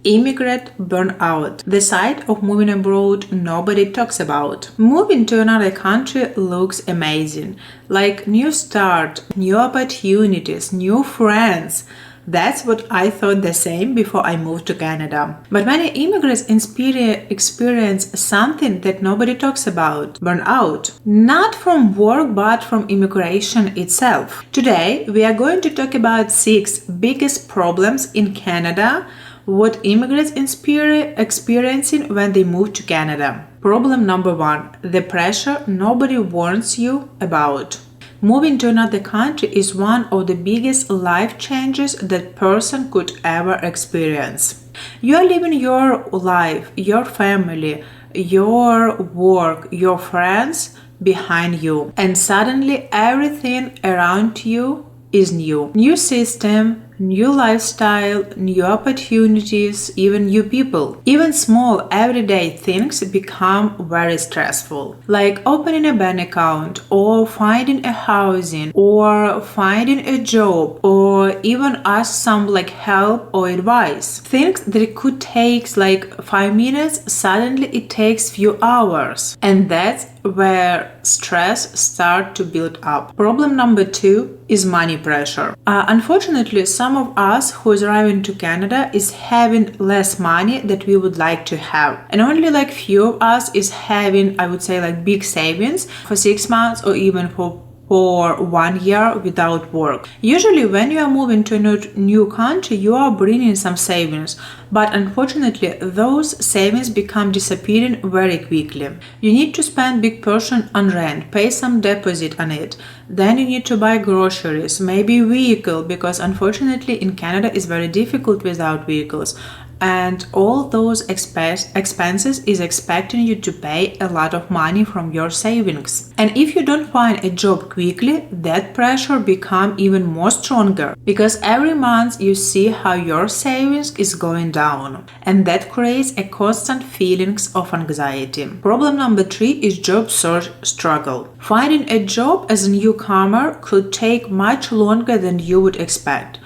Immigrant Burnout, the side of moving abroad nobody talks about. Moving to another country looks amazing, like new start, new opportunities, new friends. That's what I thought the same before I moved to Canada. But many immigrants experience something that nobody talks about: burnout. Not from work, but from immigration itself. Today, we are going to talk about 6 biggest problems in Canada, what immigrants experiencing when they move to Canada. Problem number 1, the pressure nobody warns you about. Moving to another country is one of the biggest life changes that person could ever experience. You are leaving your life, your family, your work, your friends behind you, and suddenly everything around you is new. New system, new lifestyle, new opportunities, even new people. Even small everyday things become very stressful, like opening a bank account or finding a housing or finding a job or even ask some help or advice. Things that could take 5 minutes, suddenly it takes few hours, and that's where stress start to build up. Problem number 2 is money pressure. Unfortunately, some of us who is arriving to Canada is having less money that we would like to have, and only few of us is having, I would say, big savings for 6 months or even for 1 year without work. Usually when you are moving to a new country, you are bringing some savings, but unfortunately those savings become disappearing very quickly. You need to spend big portion on rent, pay some deposit on it, then you need to buy groceries, maybe vehicle, because unfortunately in Canada it's very difficult without vehicles. And all those expenses is expecting you to pay a lot of money from your savings. And if you don't find a job quickly, that pressure become even more stronger, because every month you see how your savings is going down, and that creates a constant feelings of anxiety. Problem number 3 is job search struggle. Finding a job as a newcomer could take much longer than you would expect.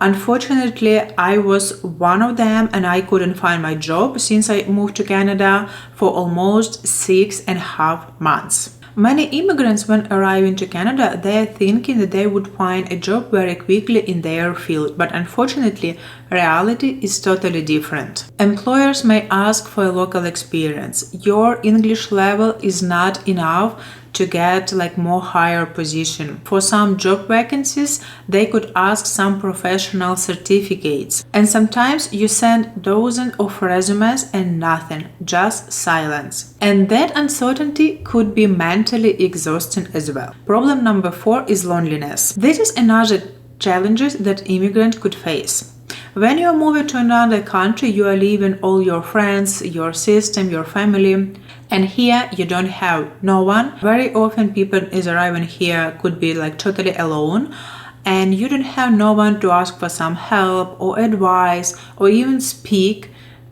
Unfortunately, I was one of them, and I couldn't find my job since I moved to Canada for almost 6.5 months. Many immigrants, when arriving to Canada, they are thinking that they would find a job very quickly in their field, but unfortunately, reality is totally different. Employers may ask for a local experience. Your English level is not enough to get more higher position. For some job vacancies, they could ask some professional certificates. And sometimes you send dozens of resumes and nothing, just silence. And that uncertainty could be mentally exhausting as well. Problem number 4 is loneliness. This is another challenge that immigrants could face. When you are moving to another country, you are leaving all your friends, your system, your family, and here you don't have no one. Very often people is arriving here could be totally alone, and you don't have no one to ask for some help or advice or even speak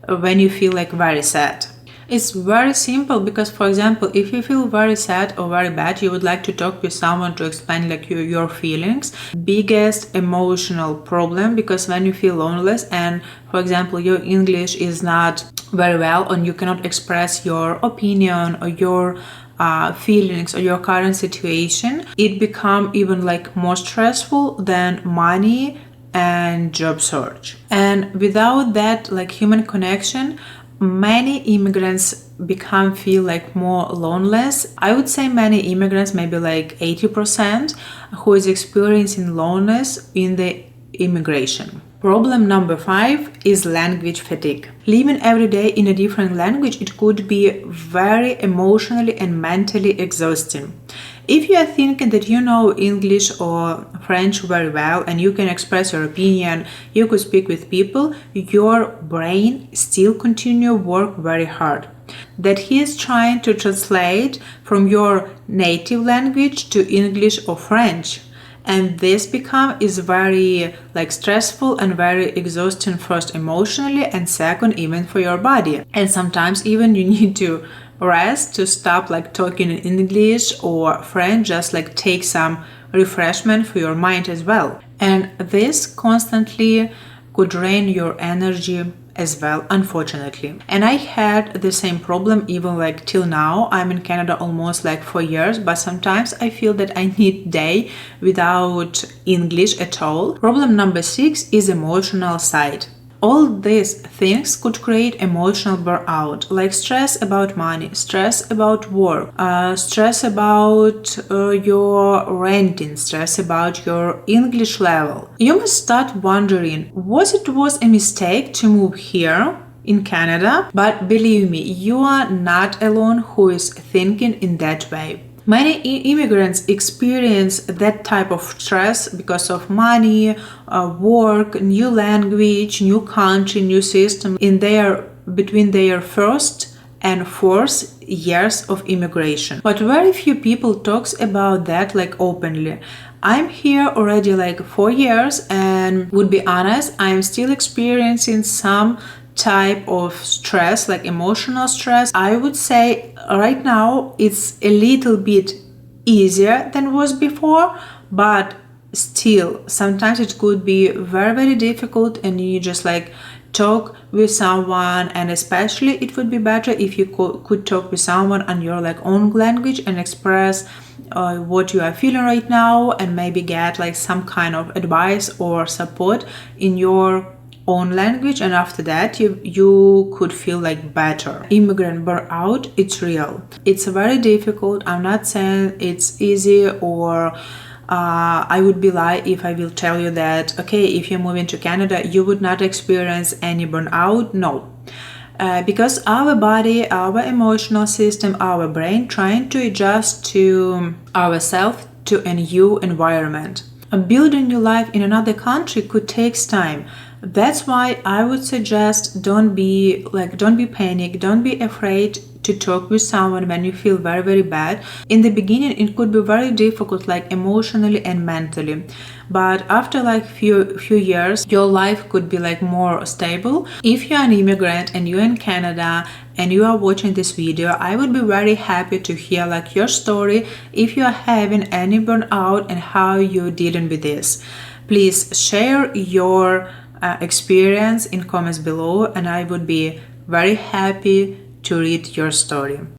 when you feel very sad. It's very simple, because for example, if you feel very sad or very bad, you would like to talk with someone to explain your feelings. Biggest emotional problem, because when you feel loneliness and for example your English is not very well and you cannot express your opinion or your feelings or your current situation, it become even more stressful than money and job search. And without that human connection, many immigrants feel more loneliness. I would say many immigrants, maybe 80%, who is experiencing loneliness in the immigration. Problem number 5 is language fatigue. Living every day in a different language, it could be very emotionally and mentally exhausting. If you are thinking that you know English or French very well and you can express your opinion, you could speak with people, your brain still continue work very hard. That he is trying to translate from your native language to English or French. And this is very stressful and very exhausting, first emotionally and second even for your body. And sometimes even you need to rest, to stop talking in English or French, just take some refreshment for your mind as well. And this constantly could drain your energy as well, unfortunately. And I had the same problem even like till now. I'm in Canada almost like 4 years, but sometimes I feel that I need day without English at all. Problem number 6 is emotional side. All these things could create emotional burnout, like stress about money, stress about work, stress about your renting, stress about your English level. You must start wondering, was a mistake to move here in Canada? But believe me, you are not alone who is thinking in that way. Many immigrants experience that type of stress because of money, work, new language, new country, new system between their first and fourth years of immigration. But very few people talks about that like openly. I'm here already like 4 years, and would be honest, I'm still experiencing some type of stress, like emotional stress. I would say right now it's a little bit easier than was before, but still sometimes it could be very, very difficult, and you just like talk with someone, and especially it would be better if you could talk with someone on your like own language and express what you are feeling right now, and maybe get like some kind of advice or support in your own language, and after that you could feel like better. Immigrant burnout, it's real. It's very difficult. I'm not saying it's easy, or I would be lying if I will tell you that, okay, if you're moving to Canada, you would not experience any burnout. No. Because our body, our emotional system, our brain trying to adjust to ourselves to a new environment. Building your life in another country could take time. That's why I would suggest don't be panic, don't be afraid to talk with someone when you feel very, very bad. In the beginning, it could be very difficult, like emotionally and mentally. But after like few years, your life could be like more stable. If you're an immigrant and you're in Canada and you are watching this video, I would be very happy to hear like your story, if you are having any burnout and how you're dealing with this. Please share your experience in comments below, and I would be very happy to read your story.